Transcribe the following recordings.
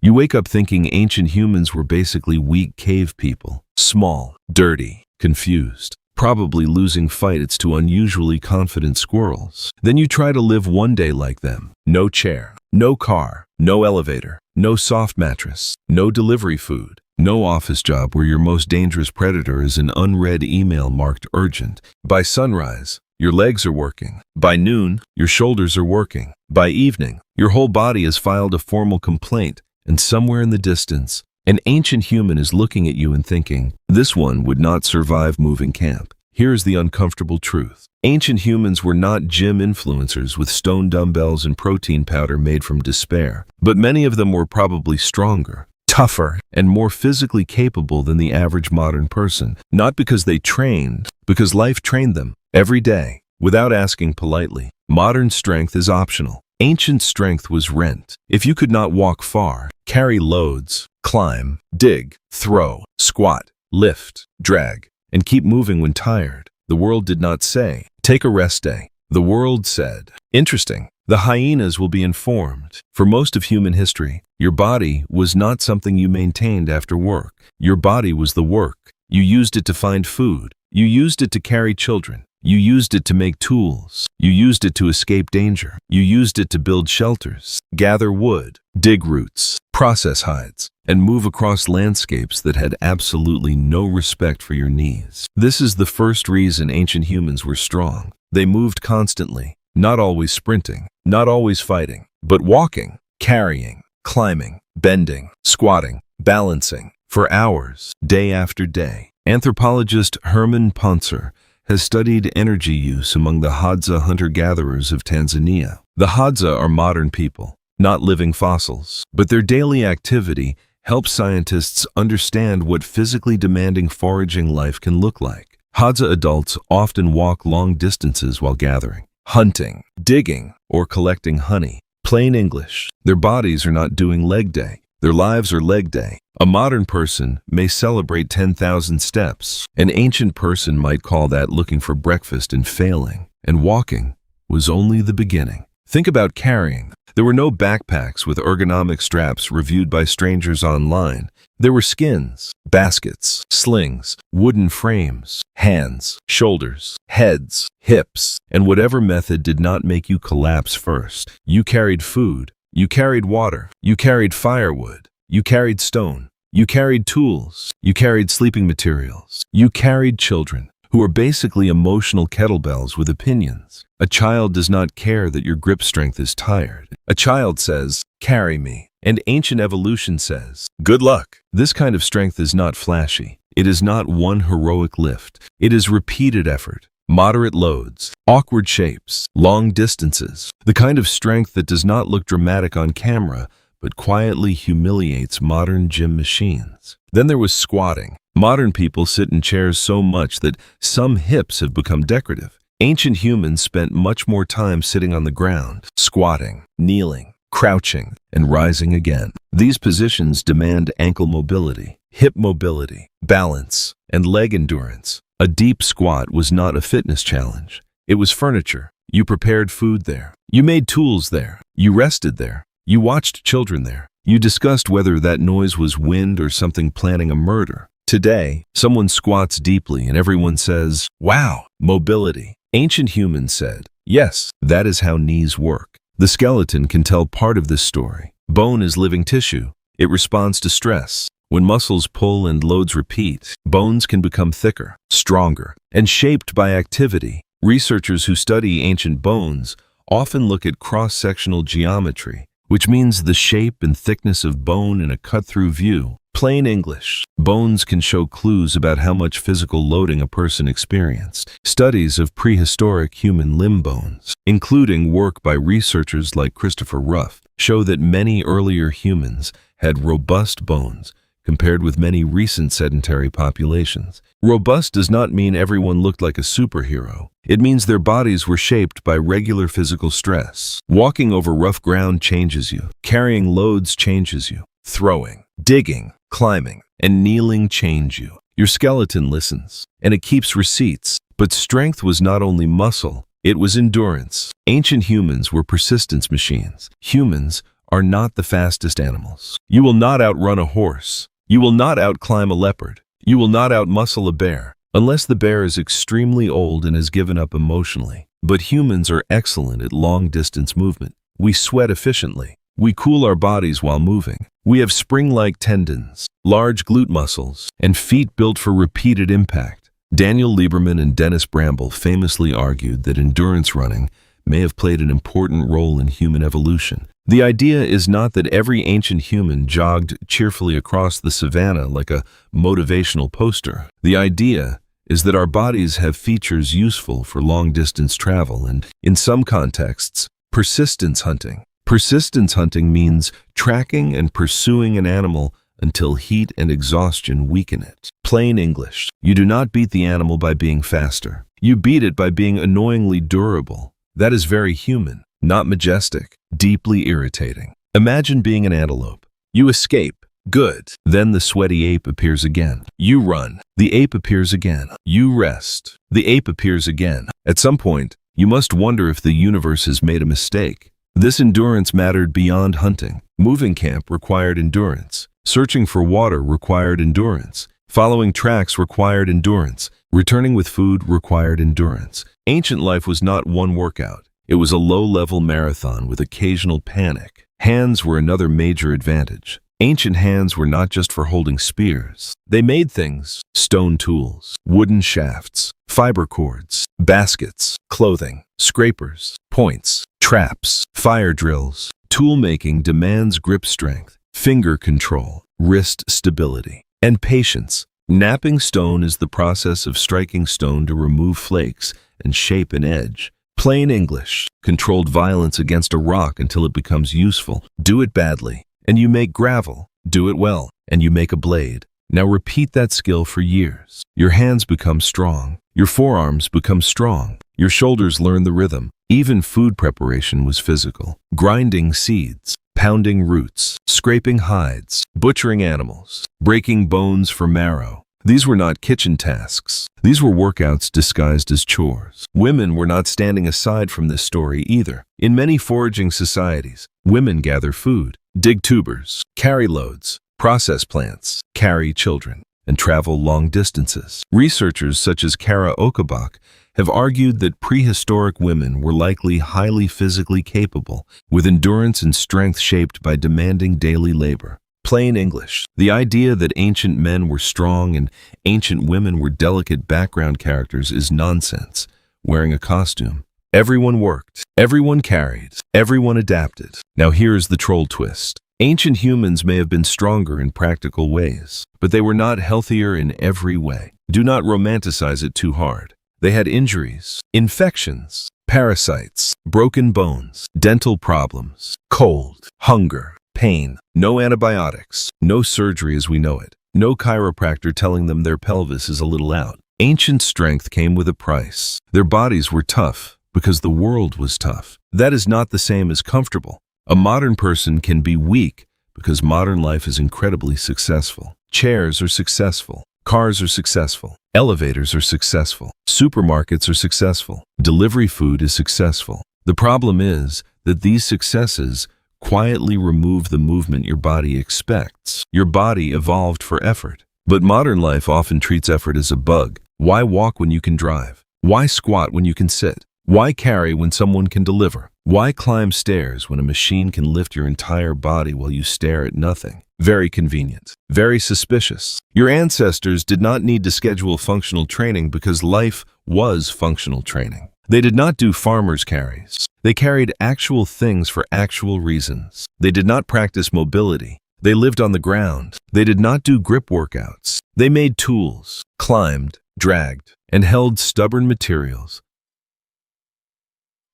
You wake up thinking ancient humans were basically weak cave people. Small, dirty, confused, probably losing fights to unusually confident squirrels. Then you try to live one day like them. No chair, no car, no elevator, no soft mattress, no delivery food, no office job where your most dangerous predator is an unread email marked urgent. By sunrise, your legs are working. By noon, your shoulders are working. By evening, your whole body has filed a formal complaint, and somewhere in the distance, an ancient human is looking at you and thinking, this one would not survive moving camp. Here's the uncomfortable truth. Ancient humans were not gym influencers with stone dumbbells and protein powder made from despair, but many of them were probably stronger, tougher, and more physically capable than the average modern person. Not because they trained, because life trained them. Every day, without asking politely. Modern strength is optional. Ancient strength was rent. If you could not walk far, carry loads, climb, dig, throw, squat, lift, drag, and keep moving when tired, the world did not say, take a rest day. The world said, interesting, the hyenas will be informed. For most of human history, your body was not something you maintained after work. Your body was the work. You used it to find food. You used it to carry children. You used it to make tools. You used it to escape danger. You used it to build shelters, gather wood, dig roots, process hides, and move across landscapes that had absolutely no respect for your knees. This is the first reason ancient humans were strong. They moved constantly, not always sprinting, not always fighting, but walking, carrying, climbing, bending, squatting, balancing, for hours, day after day. Anthropologist Herman Pontzer has studied energy use among the Hadza hunter-gatherers of Tanzania. The Hadza are modern people, not living fossils, but their daily activity helps scientists understand what physically demanding foraging life can look like. Hadza adults often walk long distances while gathering, hunting, digging, or collecting honey. Plain English, their bodies are not doing leg day. Their lives are leg day. A modern person may celebrate 10,000 steps. An ancient person might call that looking for breakfast and failing. And walking was only the beginning. Think about carrying. There were no backpacks with ergonomic straps reviewed by strangers online. There were skins, baskets, slings, wooden frames, hands, shoulders, heads, hips, and whatever method did not make you collapse first. You carried food. You carried water. You carried firewood. You carried stone. You carried tools. You carried sleeping materials. You carried children, who are basically emotional kettlebells with opinions. A child does not care that your grip strength is tired. A child says, carry me. And ancient evolution says, good luck. This kind of strength is not flashy. It is not one heroic lift. It is repeated effort. Moderate loads, awkward shapes, long distances, the kind of strength that does not look dramatic on camera, but quietly humiliates modern gym machines. Then there was squatting. Modern people sit in chairs so much that some hips have become decorative. Ancient humans spent much more time sitting on the ground, squatting, kneeling, crouching, and rising again. These positions demand ankle mobility, hip mobility, balance, and leg endurance. A deep squat was not a fitness challenge. It was furniture. You prepared food there. You made tools there. You rested there. You watched children there. You discussed whether that noise was wind or something planning a murder. Today, someone squats deeply and everyone says, wow, mobility. Ancient humans said, yes, that is how knees work. The skeleton can tell part of this story. Bone is living tissue. It responds to stress. When muscles pull and loads repeat, bones can become thicker, stronger, and shaped by activity. Researchers who study ancient bones often look at cross-sectional geometry, which means the shape and thickness of bone in a cut-through view. Plain English, bones can show clues about how much physical loading a person experienced. Studies of prehistoric human limb bones, including work by researchers like Christopher Ruff, show that many earlier humans had robust bones, compared with many recent sedentary populations. Robust does not mean everyone looked like a superhero. It means their bodies were shaped by regular physical stress. Walking over rough ground changes you. Carrying loads changes you. Throwing, digging, climbing, and kneeling change you. Your skeleton listens, and it keeps receipts. But strength was not only muscle, it was endurance. Ancient humans were persistence machines. Humans are not the fastest animals. You will not outrun a horse. You will not outclimb a leopard. You will not outmuscle a bear, unless the bear is extremely old and has given up emotionally. But humans are excellent at long-distance movement. We sweat efficiently. We cool our bodies while moving. We have spring-like tendons, large glute muscles, and feet built for repeated impact. Daniel Lieberman and Dennis Bramble famously argued that endurance running may have played an important role in human evolution. The idea is not that every ancient human jogged cheerfully across the savannah like a motivational poster. The idea is that our bodies have features useful for long-distance travel and, in some contexts, persistence hunting. Persistence hunting means tracking and pursuing an animal until heat and exhaustion weaken it. Plain English, you do not beat the animal by being faster. You beat it by being annoyingly durable. That is very human, not majestic, deeply irritating. Imagine being an antelope. You escape. Good. Then the sweaty ape appears again. You run. The ape appears again. You rest. The ape appears again. At some point, you must wonder if the universe has made a mistake. This endurance mattered beyond hunting. Moving camp required endurance. Searching for water required endurance. Following tracks required endurance. Returning with food required endurance. Ancient life was not one workout. It was a low-level marathon with occasional panic. Hands were another major advantage. Ancient hands were not just for holding spears. They made things: stone tools, wooden shafts, fiber cords, baskets, clothing, scrapers, points, traps, fire drills. Tool-making demands grip strength, finger control, wrist stability, and patience. Knapping stone is the process of striking stone to remove flakes and shape an edge. Plain English, controlled violence against a rock until it becomes useful. Do it badly, and you make gravel. Do it well, and you make a blade. Now repeat that skill for years. Your hands become strong. Your forearms become strong. Your shoulders learn the rhythm. Even food preparation was physical. Grinding seeds, pounding roots, scraping hides, butchering animals, breaking bones for marrow. These were not kitchen tasks. These were workouts disguised as chores. Women were not standing aside from this story either. In many foraging societies, women gather food, dig tubers, carry loads, process plants, carry children, and travel long distances. Researchers such as Kara Okabak have argued that prehistoric women were likely highly physically capable, with endurance and strength shaped by demanding daily labor. Plain English, the idea that ancient men were strong and ancient women were delicate background characters is nonsense. Wearing a costume. Everyone worked, everyone carried, everyone adapted. Now here's the troll twist. Ancient humans may have been stronger in practical ways, but they were not healthier in every way. Do not romanticize it too hard. They had injuries, infections, parasites, broken bones, dental problems, cold, hunger, pain, no antibiotics, no surgery as we know it, no chiropractor telling them their pelvis is a little out. Ancient strength came with a price. Their bodies were tough because the world was tough. That is not the same as comfortable. A modern person can be weak because modern life is incredibly successful. Chairs are successful. Cars are successful. Elevators are successful. Supermarkets are successful. Delivery food is successful. The problem is that these successes quietly remove the movement your body expects. Your body evolved for effort. But modern life often treats effort as a bug. Why walk when you can drive? Why squat when you can sit? Why carry when someone can deliver? Why climb stairs when a machine can lift your entire body while you stare at nothing? Very convenient. Very suspicious. Your ancestors did not need to schedule functional training because life was functional training. They did not do farmer's carries. They carried actual things for actual reasons. They did not practice mobility. They lived on the ground. They did not do grip workouts. They made tools, climbed, dragged, and held stubborn materials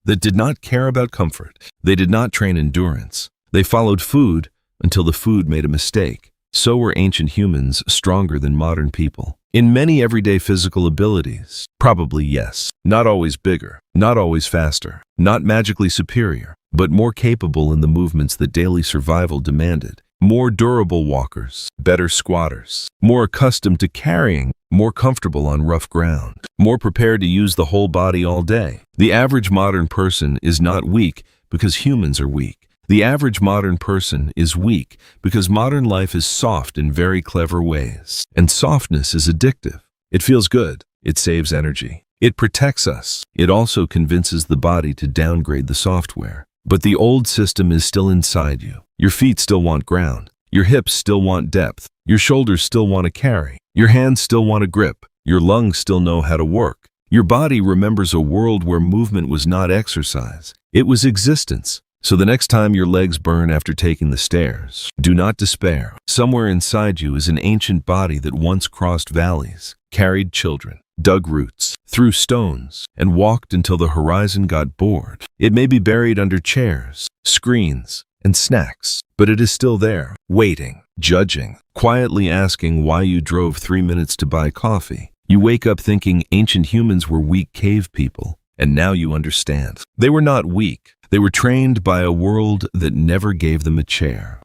that did not care about comfort. They did not train endurance. They followed food until the food made a mistake. So were ancient humans stronger than modern people. In many everyday physical abilities, probably yes. Not always bigger, not always faster, not magically superior, but more capable in the movements that daily survival demanded. More durable walkers, better squatters, more accustomed to carrying, more comfortable on rough ground, more prepared to use the whole body all day. The average modern person is not weak because humans are weak. The average modern person is weak because modern life is soft in very clever ways. And softness is addictive. It feels good. It saves energy. It protects us. It also convinces the body to downgrade the software. But the old system is still inside you. Your feet still want ground. Your hips still want depth. Your shoulders still want to carry. Your hands still want to grip. Your lungs still know how to work. Your body remembers a world where movement was not exercise. It was existence. So the next time your legs burn after taking the stairs, do not despair. Somewhere inside you is an ancient body that once crossed valleys, carried children, dug roots, threw stones, and walked until the horizon got bored. It may be buried under chairs, screens, and snacks, but it is still there, waiting, judging, quietly asking why you drove 3 minutes to buy coffee. You wake up thinking ancient humans were weak cave people, and now you understand. They were not weak. They were trained by a world that never gave them a chair.